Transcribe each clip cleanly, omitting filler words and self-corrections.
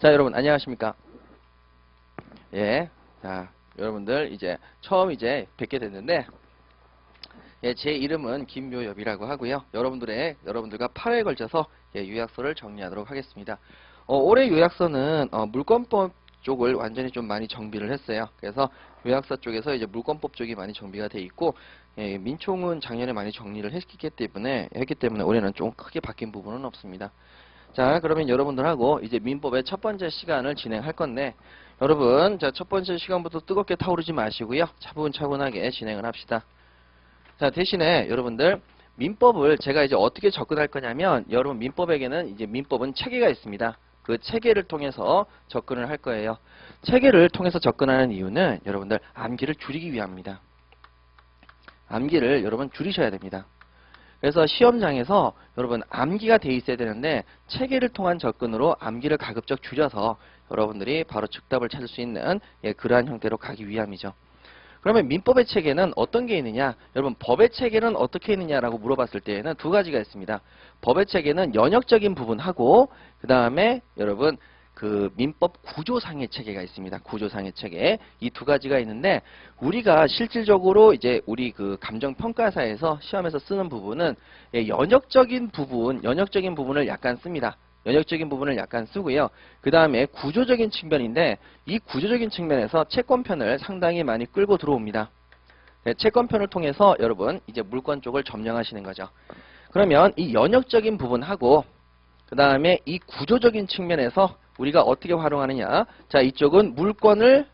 자, 여러분 안녕하십니까? 예, 자, 여러분들 이제 처음 뵙게 됐는데, 예, 제 이름은 김묘엽이라고 하고요. 여러분들과 8회에 걸쳐서 요약서를 정리하도록 하겠습니다. 올해 요약서는 물권법 쪽을 완전히 좀 많이 정비를 했어요. 그래서 요약서 쪽에서 이제 물권법 쪽이 많이 정비가 돼 있고, 예, 민총은 작년에 많이 정리를 했기 때문에 올해는 좀 크게 바뀐 부분은 없습니다. 자, 그러면 여러분들하고 이제 민법의 첫 번째 시간을 진행할 건데, 여러분, 자, 첫 번째 시간부터 뜨겁게 타오르지 마시고요. 차분차분하게 진행을 합시다. 자, 대신에 여러분들 민법을 제가 이제 어떻게 접근할 거냐면, 여러분 민법에게는 이제 민법은 체계가 있습니다. 그 체계를 통해서 접근을 할 거예요. 체계를 통해서 접근하는 이유는 여러분들 암기를 줄이기 위함입니다. 암기를 여러분 줄이셔야 됩니다. 그래서 시험장에서 여러분 암기가 돼 있어야 되는데, 체계를 통한 접근으로 암기를 가급적 줄여서 여러분들이 바로 즉답을 찾을 수 있는 그러한 형태로 가기 위함이죠. 그러면 민법의 체계는 어떤 게 있느냐? 여러분 법의 체계는 어떻게 있느냐라고 물어봤을 때에는 두 가지가 있습니다. 법의 체계는 연역적인 부분하고, 그 다음에 여러분 그 민법 구조상의 체계가 있습니다. 구조상의 체계. 이 두 가지가 있는데, 우리가 실질적으로 이제 우리 그 감정평가사에서 시험에서 쓰는 부분은 연역적인 부분을 약간 씁니다. 연역적인 부분을 약간 쓰고요. 그 다음에 구조적인 측면인데, 이 구조적인 측면에서 채권편을 상당히 많이 끌고 들어옵니다. 네, 채권편을 통해서 여러분 이제 물권 쪽을 점령하시는 거죠. 그러면 이 연역적인 부분하고 그 다음에 이 구조적인 측면에서 우리가 어떻게 활용하느냐. 자, 이쪽은 물권을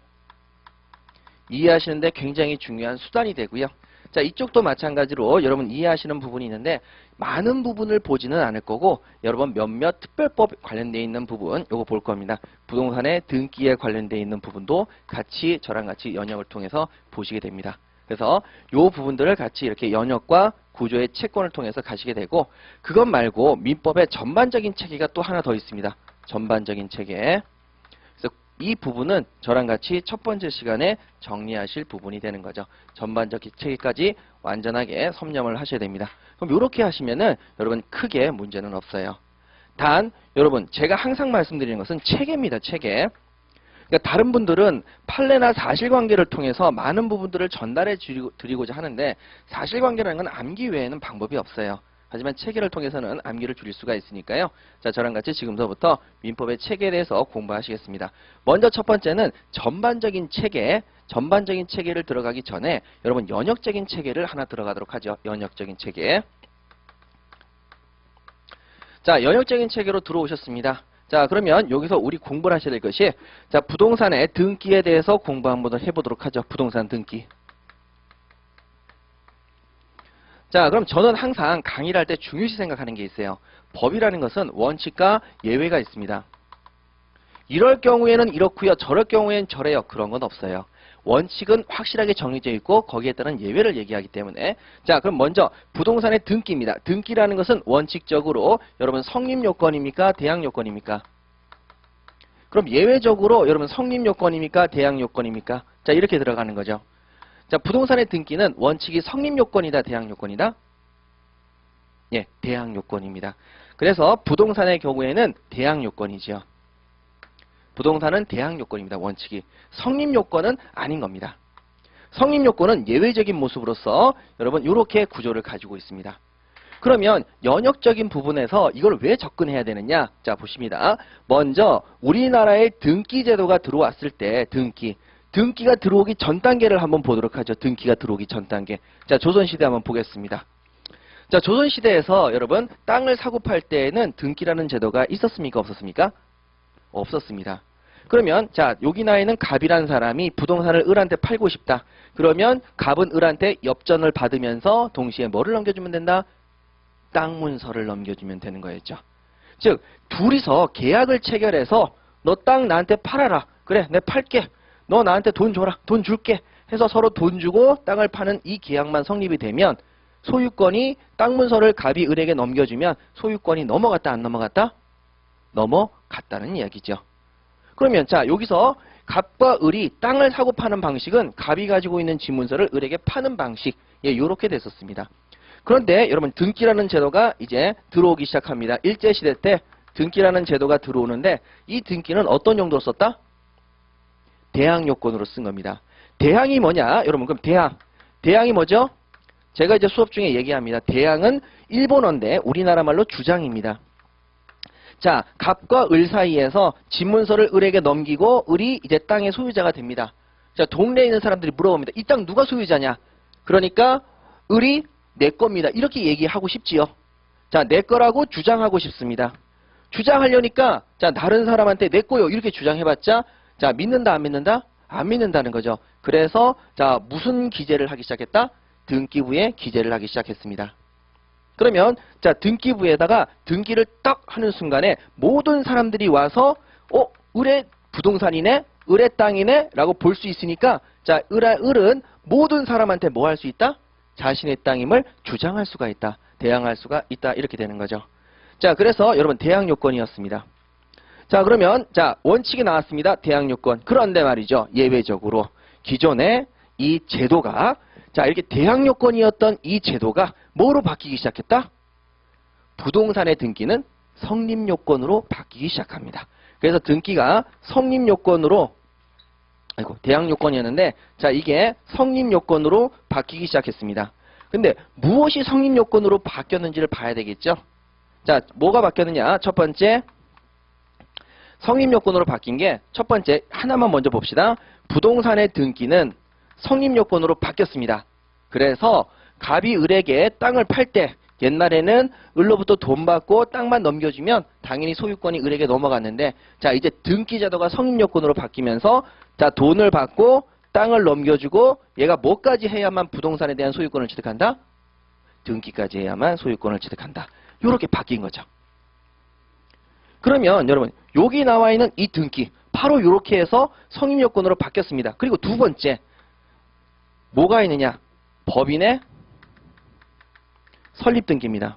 이해하시는데 굉장히 중요한 수단이 되고요. 자, 이쪽도 마찬가지로 여러분 이해하시는 부분이 있는데, 많은 부분을 보지는 않을 거고, 여러분 몇몇 특별법 관련되어 있는 부분 요거 볼 겁니다. 부동산의 등기에 관련되어 있는 부분도 같이 저랑 같이 연역을 통해서 보시게 됩니다. 그래서 요 부분들을 같이 이렇게 연역과 구조의 채권을 통해서 가시게 되고, 그것 말고 민법의 전반적인 체계가 또 하나 더 있습니다. 전반적인 체계. 그래서 이 부분은 저랑 같이 첫 번째 시간에 정리하실 부분이 되는 거죠. 전반적인 체계까지 완전하게 섭렵을 하셔야 됩니다. 그럼 이렇게 하시면은 여러분 크게 문제는 없어요. 단 여러분 제가 항상 말씀드리는 것은 체계입니다. 체계. 그러니까 다른 분들은 판례나 사실관계를 통해서 많은 부분들을 전달해 드리고자 하는데, 사실관계라는 건 암기 외에는 방법이 없어요. 하지만 체계를 통해서는 암기를 줄일 수가 있으니까요. 자, 저랑 같이 지금서부터 민법의 체계에 대해서 공부하시겠습니다. 먼저 첫 번째는 전반적인 체계를 들어가기 전에 여러분 연역적인 체계를 하나 들어가도록 하죠. 연역적인 체계. 자, 연역적인 체계로 들어오셨습니다. 자, 그러면 여기서 우리 공부를 하셔야 될 것이, 자, 부동산의 등기에 대해서 공부 한번 해보도록 하죠. 부동산 등기. 자, 그럼 저는 항상 강의를 할 때 중요시 생각하는 게 있어요. 법이라는 것은 원칙과 예외가 있습니다. 이럴 경우에는 이렇고요, 저럴 경우에는 저래요. 그런 건 없어요. 원칙은 확실하게 정해져 있고 거기에 따른 예외를 얘기하기 때문에. 자, 그럼 먼저 부동산의 등기입니다. 등기라는 것은 원칙적으로 여러분 성립요건입니까? 대항요건입니까? 그럼 예외적으로 여러분 성립요건입니까? 대항요건입니까? 자, 이렇게 들어가는 거죠. 자, 부동산의 등기는 원칙이 성립요건이다, 대항요건이다? 예, 대항요건입니다. 그래서 부동산의 경우에는 대항요건이죠. 부동산은 대항요건입니다. 원칙이. 성립요건은 아닌 겁니다. 성립요건은 예외적인 모습으로서 여러분 이렇게 구조를 가지고 있습니다. 그러면 연역적인 부분에서 이걸 왜 접근해야 되느냐? 자, 보십니다. 먼저 우리나라의 등기 제도가 들어왔을 때 등기가 들어오기 전 단계를 한번 보도록 하죠. 등기가 들어오기 전 단계. 자, 조선시대 한번 보겠습니다. 자, 조선시대에서 여러분 땅을 사고 팔 때에는 등기라는 제도가 있었습니까? 없었습니까? 없었습니다. 그러면 자, 여기 나와 있는 갑이라는 사람이 부동산을 을한테 팔고 싶다. 그러면 갑은 을한테 엽전을 받으면서 동시에 뭐를 넘겨주면 된다? 땅 문서를 넘겨주면 되는 거였죠. 즉 둘이서 계약을 체결해서 너 땅 나한테 팔아라. 그래, 내가 팔게. 너 나한테 돈 줘라. 돈 줄게. 해서 서로 돈 주고 땅을 파는 이 계약만 성립이 되면 소유권이 땅 문서를 갑이 을에게 넘겨주면 소유권이 넘어갔다, 안 넘어갔다? 넘어갔다는 이야기죠. 그러면 자, 여기서 갑과 을이 땅을 사고 파는 방식은 갑이 가지고 있는 지문서를 을에게 파는 방식, 예, 요렇게 됐었습니다. 그런데 여러분 등기라는 제도가 이제 들어오기 시작합니다. 일제시대 때 등기라는 제도가 들어오는데 이 등기는 어떤 용도로 썼다? 대항 요건으로 쓴 겁니다. 대항이 뭐냐? 여러분 그럼 대항이 뭐죠? 제가 이제 수업 중에 얘기합니다. 대항은 일본어인데 우리나라 말로 주장입니다. 자, 갑과 을 사이에서 집문서를 을에게 넘기고 을이 이제 땅의 소유자가 됩니다. 자, 동네에 있는 사람들이 물어봅니다. 이 땅 누가 소유자냐? 그러니까 을이 내 겁니다. 이렇게 얘기하고 싶지요. 자, 내 거라고 주장하고 싶습니다. 주장하려니까 자, 다른 사람한테 내 거요 이렇게 주장해봤자 자, 믿는다 안 믿는다? 안 믿는다는 거죠. 그래서 자, 무슨 기재를 하기 시작했다? 등기부에 기재를 하기 시작했습니다. 그러면 자, 등기부에다가 등기를 딱 하는 순간에 모든 사람들이 와서 을의 부동산이네, 을의 땅이네 라고 볼 수 있으니까 자, 을은 모든 사람한테 뭐 할 수 있다? 자신의 땅임을 주장할 수가 있다. 대항할 수가 있다. 이렇게 되는 거죠. 자, 그래서 여러분 대항 요건이었습니다. 자, 그러면 자, 원칙이 나왔습니다. 대항 요건. 그런데 말이죠. 예외적으로 기존에 이 제도가 자, 이렇게 대항 요건이었던 이 제도가 뭐로 바뀌기 시작했다? 부동산의 등기는 성립 요건으로 바뀌기 시작합니다. 그래서 등기가 성립 요건으로 대항 요건이었는데 자, 이게 성립 요건으로 바뀌기 시작했습니다. 근데 무엇이 성립 요건으로 바뀌었는지를 봐야 되겠죠? 자, 뭐가 바뀌었느냐? 첫 번째 성립 요건으로 바뀐 게 첫 번째 하나만 먼저 봅시다. 부동산의 등기는 성립 요건으로 바뀌었습니다. 그래서 갑이 을에게 땅을 팔 때 옛날에는 을로부터 돈 받고 땅만 넘겨주면 당연히 소유권이 을에게 넘어갔는데 자, 이제 등기 제도가 성립 요건으로 바뀌면서 자, 돈을 받고 땅을 넘겨주고 얘가 뭐까지 해야만 부동산에 대한 소유권을 취득한다? 등기까지 해야만 소유권을 취득한다. 이렇게 바뀐 거죠. 그러면 여러분 여기 나와 있는 이 등기 바로 이렇게 해서 성립 요건으로 바뀌었습니다. 그리고 두 번째 뭐가 있느냐? 법인의 설립 등기입니다.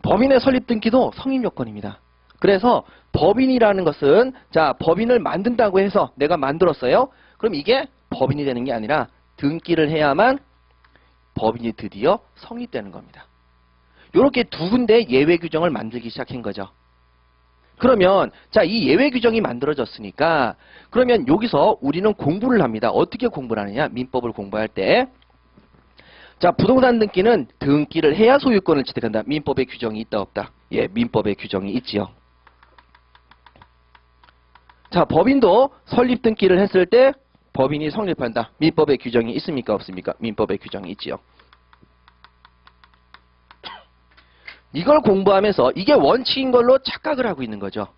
법인의 설립 등기도 성립 요건입니다. 그래서 법인이라는 것은 자, 법인을 만든다고 해서 내가 만들었어요. 그럼 이게 법인이 되는 게 아니라 등기를 해야만 법인이 드디어 성립되는 겁니다. 이렇게 두 군데 예외 규정을 만들기 시작한 거죠. 그러면 자, 이 예외 규정이 만들어졌으니까 그러면 여기서 우리는 공부를 합니다. 어떻게 공부를 하느냐? 민법을 공부할 때 자, 부동산 등기는 등기를 해야 소유권을 취득한다. 민법에 규정이 있다 없다? 예, 민법에 규정이 있지요. 자, 법인도 설립 등기를 했을 때 법인이 성립한다. 민법에 규정이 있습니까 없습니까? 민법에 규정이 있지요. 이걸 공부하면서 이게 원칙인 걸로 착각을 하고 있는 거죠.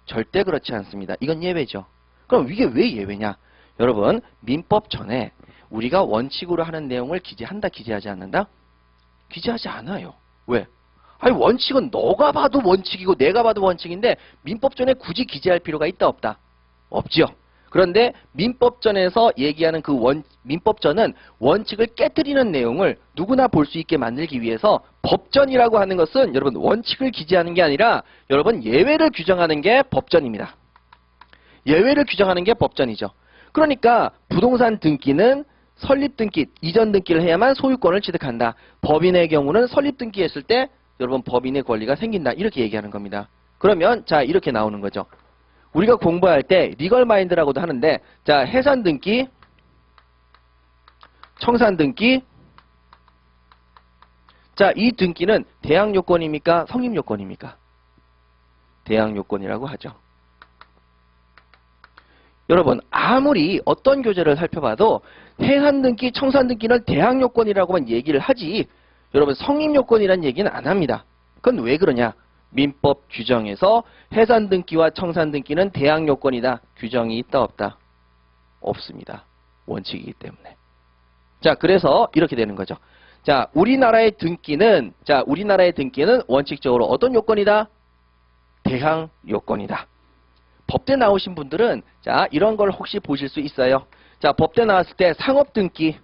절대 그렇지 않습니다. 이건 예외죠. 그럼 이게 왜 예외냐? 여러분, 민법 전에 우리가 원칙으로 하는 내용을 기재한다, 기재하지 않는다? 기재하지 않아요. 왜? 아니, 원칙은 너가 봐도 원칙이고 내가 봐도 원칙인데 민법 전에 굳이 기재할 필요가 있다, 없다? 없지요. 그런데 민법전에서 얘기하는 그 민법전은 원칙을 깨뜨리는 내용을 누구나 볼 수 있게 만들기 위해서 법전이라고 하는 것은 여러분 원칙을 기재하는 게 아니라 여러분 예외를 규정하는 게 법전입니다. 예외를 규정하는 게 법전이죠. 그러니까 부동산 등기는 설립 등기, 이전 등기를 해야만 소유권을 취득한다. 법인의 경우는 설립 등기했을 때 여러분 법인의 권리가 생긴다. 이렇게 얘기하는 겁니다. 그러면 자, 이렇게 나오는 거죠. 우리가 공부할 때 리걸 마인드라고도 하는데 자, 해산 등기, 청산 등기 자, 이 등기는 대항 요건입니까? 성립 요건입니까? 대항 요건이라고 하죠. 여러분, 아무리 어떤 교재를 살펴봐도 해산 등기, 청산 등기는 대항 요건이라고만 얘기를 하지 여러분 성립 요건이라는 얘기는 안 합니다. 그건 왜 그러냐? 민법 규정에서 해산 등기와 청산 등기는 대항 요건이다. 규정이 있다 없다? 없습니다. 원칙이기 때문에. 자, 그래서 이렇게 되는 거죠. 자, 우리나라의 등기는 원칙적으로 어떤 요건이다? 대항 요건이다. 법대 나오신 분들은 자, 이런 걸 혹시 보실 수 있어요. 자, 법대 나왔을 때 상업등기,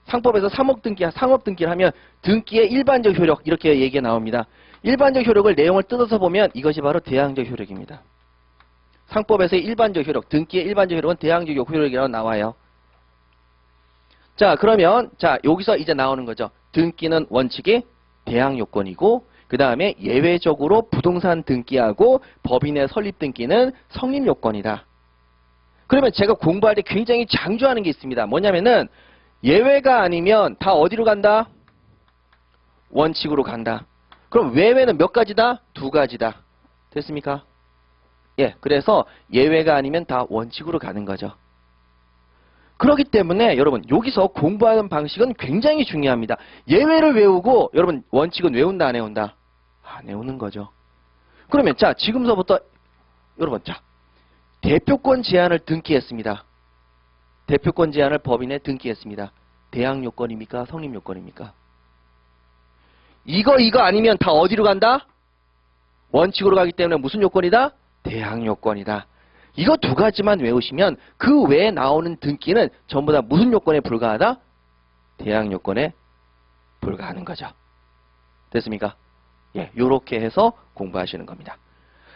상법에서 상업등기를 하면 등기의 일반적 효력 이렇게 얘기가 나옵니다. 일반적 효력을 내용을 뜯어서 보면 이것이 바로 대항적 효력입니다. 상법에서의 일반적 효력, 등기의 일반적 효력은 대항적 효력이라고 나와요. 자, 그러면 자, 여기서 이제 나오는 거죠. 등기는 원칙이 대항 요건이고 그 다음에 예외적으로 부동산 등기하고 법인의 설립 등기는 성립 요건이다. 그러면 제가 공부할 때 굉장히 장조하는 게 있습니다. 뭐냐면은 예외가 아니면 다 어디로 간다? 원칙으로 간다. 그럼 외외는 몇 가지다? 두 가지다. 됐습니까? 예, 그래서 예외가 아니면 다 원칙으로 가는 거죠. 그렇기 때문에 여러분 여기서 공부하는 방식은 굉장히 중요합니다. 예외를 외우고 여러분 원칙은 외운다 안 외운다? 안 외우는 거죠. 그러면 자 지금서부터 여러분 자 대표권 제한을 등기했습니다. 대표권 제한을 법인에 등기했습니다. 대항 요건입니까? 성립 요건입니까? 이거 아니면 다 어디로 간다? 원칙으로 가기 때문에 무슨 요건이다? 대항 요건이다. 이거 두 가지만 외우시면 그 외에 나오는 등기는 전부 다 무슨 요건에 불과하다? 대항 요건에 불과하는 거죠. 됐습니까? 예, 요렇게 해서 공부하시는 겁니다.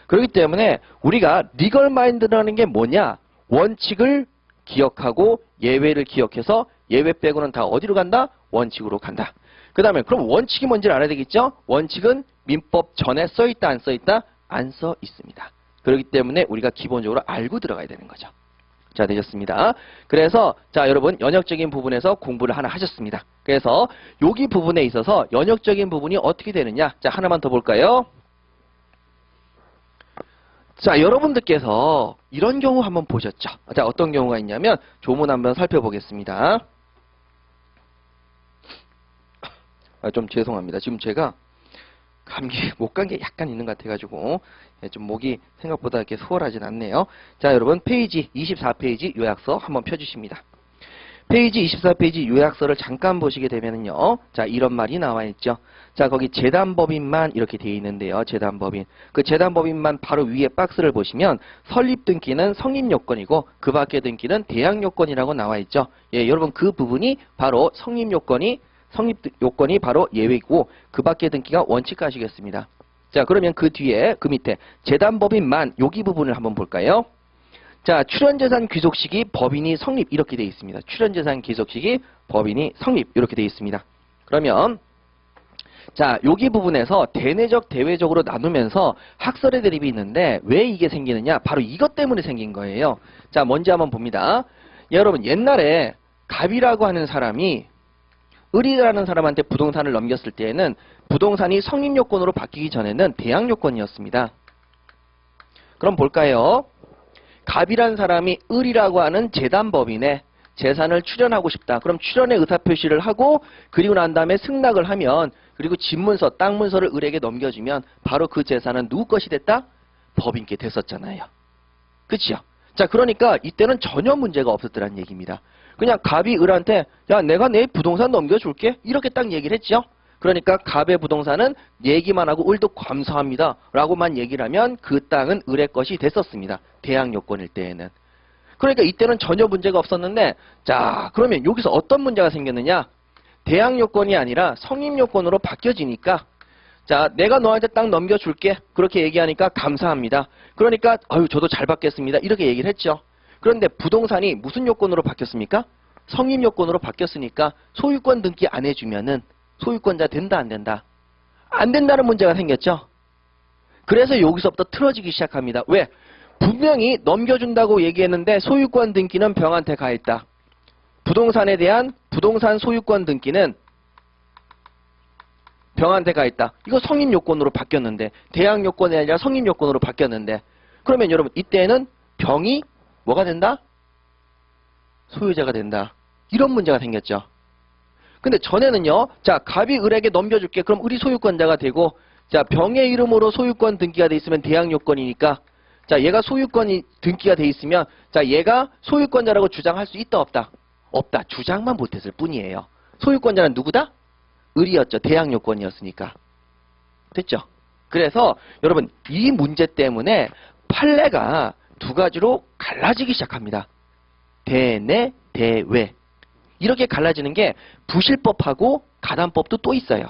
그렇기 때문에 우리가 리걸 마인드라는 게 뭐냐? 원칙을 기억하고 예외를 기억해서 예외 빼고는 다 어디로 간다? 원칙으로 간다. 그 다음에 그럼 원칙이 뭔지를 알아야 되겠죠? 원칙은 민법 전에 써있다 안 써있다? 안 써 있습니다. 그렇기 때문에 우리가 기본적으로 알고 들어가야 되는 거죠. 자, 되셨습니다. 그래서 자 여러분 연역적인 부분에서 공부를 하나 하셨습니다. 그래서 여기 부분에 있어서 연역적인 부분이 어떻게 되느냐? 자, 하나만 더 볼까요? 자, 여러분들께서 이런 경우 한번 보셨죠? 자, 어떤 경우가 있냐면 조문 한번 살펴보겠습니다. 좀 죄송합니다. 지금 제가 감기 못 간 게 약간 있는 것 같아가지고 좀 목이 생각보다 이렇게 수월하진 않네요. 자, 여러분 페이지 24페이지 요약서 한번 펴주십니다. 페이지 24페이지 요약서를 잠깐 보시게 되면은요. 자, 이런 말이 나와 있죠. 자, 거기 재단법인만 이렇게 되어 있는데요. 재단법인. 그 재단법인만 바로 위에 박스를 보시면 설립 등기는 성립 요건이고 그 밖의 등기는 대항 요건이라고 나와 있죠. 예, 여러분 그 부분이 바로 성립 요건이 바로 예외이고 그 밖의 등기가 원칙 가시겠습니다. 자, 그러면 그 뒤에 그 밑에 재단법인만 여기 부분을 한번 볼까요? 자, 출연재산 귀속 시기 법인이 성립 이렇게 되어 있습니다. 출연재산 귀속 시기 법인이 성립 이렇게 되어 있습니다. 그러면 자, 여기 부분에서 대내적 대외적으로 나누면서 학설의 대립이 있는데 왜 이게 생기느냐? 바로 이것 때문에 생긴 거예요. 자, 뭔지 한번 봅니다. 여러분 옛날에 갑이라고 하는 사람이 을이라는 사람한테 부동산을 넘겼을 때에는 부동산이 성립 요건으로 바뀌기 전에는 대항 요건이었습니다. 그럼 볼까요? 갑이라는 사람이 을이라고 하는 재단법인에 재산을 출연하고 싶다. 그럼 출연의 의사표시를 하고 그리고 난 다음에 승낙을 하면 그리고 집문서, 땅 문서를 을에게 넘겨주면 바로 그 재산은 누구 것이 됐다? 법인께 됐었잖아요. 그치요? 자, 그러니까 이때는 전혀 문제가 없었더란 얘기입니다. 그냥 갑이 을한테 야, 내가 내 부동산 넘겨줄게 이렇게 딱 얘기를 했죠. 그러니까 갑의 부동산은 얘기만 하고 을도 감사합니다 라고만 얘기를 하면 그 땅은 을의 것이 됐었습니다. 대항 요건일 때에는. 그러니까 이때는 전혀 문제가 없었는데 자, 그러면 여기서 어떤 문제가 생겼느냐? 대항 요건이 아니라 성립 요건으로 바뀌어지니까 자, 내가 너한테 땅 넘겨줄게 그렇게 얘기하니까 감사합니다. 그러니까 아유 저도 잘 받겠습니다 이렇게 얘기를 했죠. 그런데 부동산이 무슨 요건으로 바뀌었습니까? 성립 요건으로 바뀌었으니까 소유권 등기 안 해주면은 소유권자 된다 안 된다? 안 된다는 문제가 생겼죠. 그래서 여기서부터 틀어지기 시작합니다. 왜? 분명히 넘겨준다고 얘기했는데 소유권 등기는 병한테 가 있다. 부동산에 대한 부동산 소유권 등기는 병한테 가 있다. 이거 성립 요건으로 바뀌었는데 대항 요건이 아니라 성립 요건으로 바뀌었는데 그러면 여러분 이때는 병이 뭐가 된다? 소유자가 된다. 이런 문제가 생겼죠. 근데 전에는요. 자, 갑이 을에게 넘겨줄게. 그럼 을이 소유권자가 되고 자, 병의 이름으로 소유권 등기가 돼 있으면 대항 요건이니까 자, 얘가 소유권이 등기가 돼 있으면 자, 얘가 소유권자라고 주장할 수 있다 없다? 없다. 주장만 못했을 뿐이에요. 소유권자는 누구다? 을이었죠. 대항 요건이었으니까. 됐죠? 그래서 여러분 이 문제 때문에 판례가 두 가지로 갈라지기 시작합니다. 대내, 대외. 이렇게 갈라지는 게 부실법하고 가담법도 또 있어요.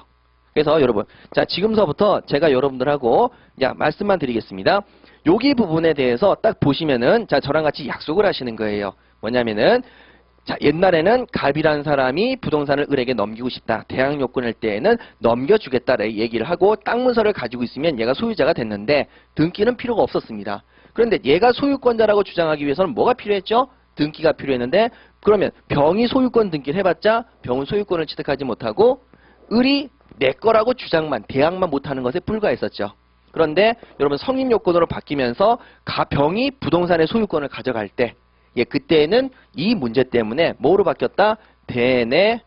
그래서 여러분 자 지금서부터 제가 여러분들하고 말씀만 드리겠습니다. 여기 부분에 대해서 딱 보시면은 자 저랑 같이 약속을 하시는 거예요. 뭐냐면은 자, 옛날에는 갑이라는 사람이 부동산을 을에게 넘기고 싶다. 대항 요건일 때에는 넘겨주겠다라고 얘기를 하고 땅 문서를 가지고 있으면 얘가 소유자가 됐는데 등기는 필요가 없었습니다. 그런데 얘가 소유권자라고 주장하기 위해서는 뭐가 필요했죠? 등기가 필요했는데 그러면 병이 소유권 등기를 해봤자 병은 소유권을 취득하지 못하고 을이 내 거라고 주장만 대항만 못하는 것에 불과했었죠. 그런데 여러분 성립 요건으로 바뀌면서 병이 부동산의 소유권을 가져갈 때 그때는 이 문제 때문에 뭐로 바뀌었다? 대내,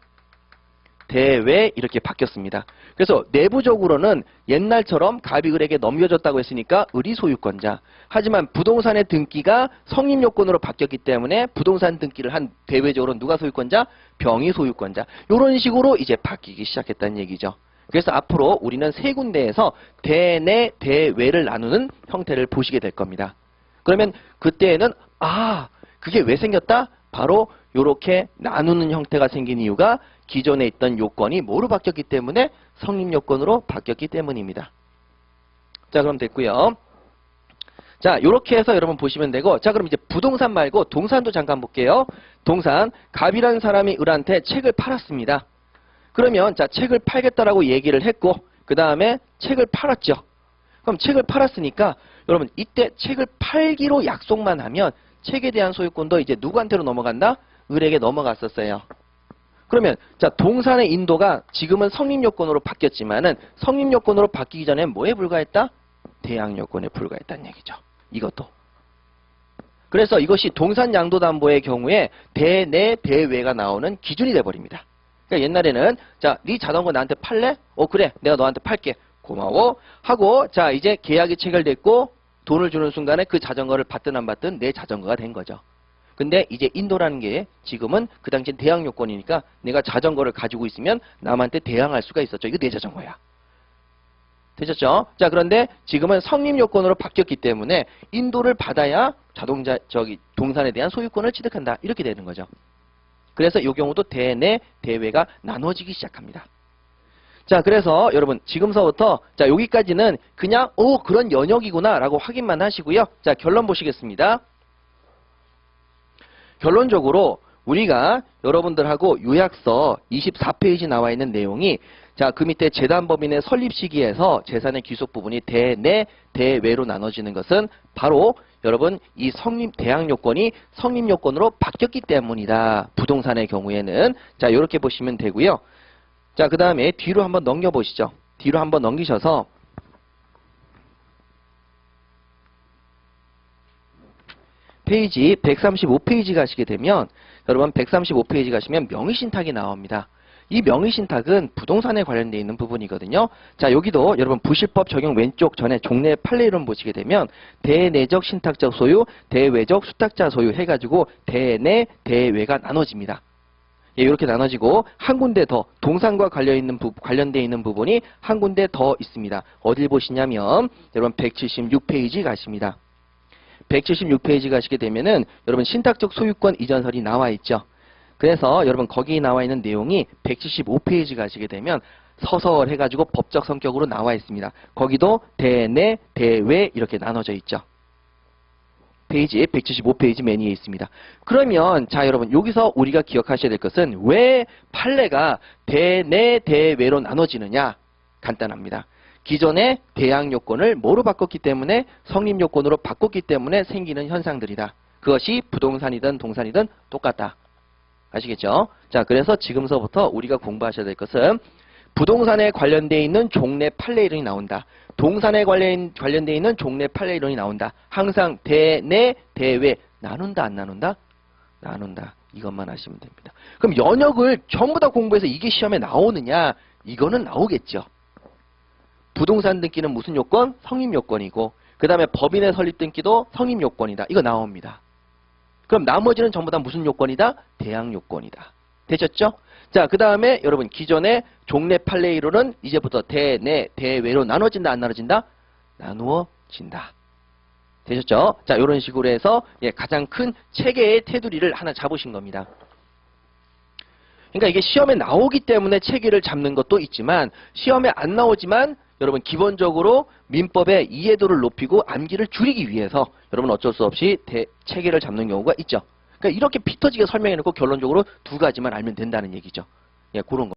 대외 이렇게 바뀌었습니다. 그래서 내부적으로는 옛날처럼 갑이 을에게 넘겨줬다고 했으니까 을이 소유권자. 하지만 부동산의 등기가 성립 요건으로 바뀌었기 때문에 부동산 등기를 한 대외적으로 누가 소유권자? 병이 소유권자. 이런 식으로 이제 바뀌기 시작했다는 얘기죠. 그래서 앞으로 우리는 세 군데에서 대내, 대외를 나누는 형태를 보시게 될 겁니다. 그러면 그때에는 그게 왜 생겼다? 바로 이렇게 나누는 형태가 생긴 이유가 기존에 있던 요건이 뭐로 바뀌었기 때문에 성립 요건으로 바뀌었기 때문입니다. 자, 그럼 됐고요. 자, 이렇게 해서 여러분 보시면 되고, 자, 그럼 이제 부동산 말고 동산도 잠깐 볼게요. 동산, 갑이라는 사람이 을한테 책을 팔았습니다. 그러면 자, 책을 팔겠다라고 얘기를 했고 그 다음에 책을 팔았죠. 그럼 책을 팔았으니까 여러분 이때 책을 팔기로 약속만 하면 책에 대한 소유권도 이제 누구한테로 넘어간다? 을에게 넘어갔었어요. 그러면 자, 동산의 인도가 지금은 성립 요건으로 바뀌었지만은 성립 요건으로 바뀌기 전에 뭐에 불과했다? 대항 요건에 불과했다는 얘기죠. 이것도. 그래서 이것이 동산 양도담보의 경우에 대내 대외가 나오는 기준이 돼 버립니다. 그러니까 옛날에는 자, 네 자전거 나한테 팔래? 그래. 내가 너한테 팔게. 고마워. 하고 자, 이제 계약이 체결됐고 돈을 주는 순간에 그 자전거를 받든 안 받든 내 자전거가 된 거죠. 근데 이제 인도라는 게 지금은 그 당시엔 대항 요건이니까 내가 자전거를 가지고 있으면 남한테 대항할 수가 있었죠. 이거 내 자전거야. 되셨죠? 자, 그런데 지금은 성립 요건으로 바뀌었기 때문에 인도를 받아야 동산에 대한 소유권을 취득한다. 이렇게 되는 거죠. 그래서 이 경우도 대내, 대외가 나눠지기 시작합니다. 자, 그래서 여러분 지금서부터 자, 여기까지는 그냥 그런 연역이구나 라고 확인만 하시고요. 자, 결론 보시겠습니다. 결론적으로 우리가 여러분들하고 요약서 24페이지 나와 있는 내용이 자, 그 밑에 재단법인의 설립 시기에서 재산의 귀속 부분이 대내, 대외로 나눠지는 것은 바로 여러분 이 대항 요건이 성립 요건으로 바뀌었기 때문이다. 부동산의 경우에는 자, 이렇게 보시면 되고요. 자, 그 다음에 뒤로 한번 넘겨보시죠. 뒤로 한번 넘기셔서 페이지 135페이지 가시게 되면 여러분 135페이지 가시면 명의신탁이 나옵니다. 이 명의신탁은 부동산에 관련되어 있는 부분이거든요. 자, 여기도 여러분 부실법 적용 왼쪽 전에 종래 판례 이론 보시게 되면 대내적 신탁적 소유, 대외적 수탁자 소유 해가지고 대내, 대외가 나눠집니다. 이렇게 나눠지고 한 군데 더 동산과 관련되어 있는 부분이 한 군데 더 있습니다. 어딜 보시냐면 여러분 176페이지 가십니다. 176페이지 가시게 되면은 여러분 신탁적 소유권 이전설이 나와 있죠. 그래서 여러분 거기 나와 있는 내용이 175페이지 가시게 되면 서설 해가지고 법적 성격으로 나와 있습니다. 거기도 대내, 대외 이렇게 나눠져 있죠. 페이지 175페이지 맨 위에 있습니다. 그러면 자, 여러분 여기서 우리가 기억하셔야 될 것은 왜 판례가 대내, 대외로 나눠지느냐? 간단합니다. 기존의 대항 요건을 뭐로 바꿨기 때문에 성립 요건으로 바꿨기 때문에 생기는 현상들이다. 그것이 부동산이든 동산이든 똑같다. 아시겠죠? 자, 그래서 지금서부터 우리가 공부하셔야 될 것은 부동산에 관련되어 있는 종래 판례 이론이 나온다. 동산에 관련되어 있는 종래 판례 이론이 나온다. 항상 대내, 대외 나눈다, 안 나눈다? 나눈다. 이것만 하시면 됩니다. 그럼 연역을 전부 다 공부해서 이게 시험에 나오느냐? 이거는 나오겠죠. 부동산 등기는 무슨 요건? 성립 요건이고 그 다음에 법인의 설립 등기도 성립 요건이다. 이거 나옵니다. 그럼 나머지는 전부 다 무슨 요건이다? 대항 요건이다. 되셨죠? 자, 그 다음에 여러분 기존의 종래 판례 이론은 이제부터 대내, 대외로 나눠진다, 안 나눠진다? 나누어진다. 되셨죠? 자, 이런 식으로 해서 가장 큰 체계의 테두리를 하나 잡으신 겁니다. 그러니까 이게 시험에 나오기 때문에 체계를 잡는 것도 있지만 시험에 안 나오지만 여러분 기본적으로 민법의 이해도를 높이고 암기를 줄이기 위해서 여러분 어쩔 수 없이 체계를 잡는 경우가 있죠. 그러니까 그러니까 이렇게 피 터지게 설명해 놓고 결론적으로 두 가지만 알면 된다는 얘기죠. 예, 그런 거.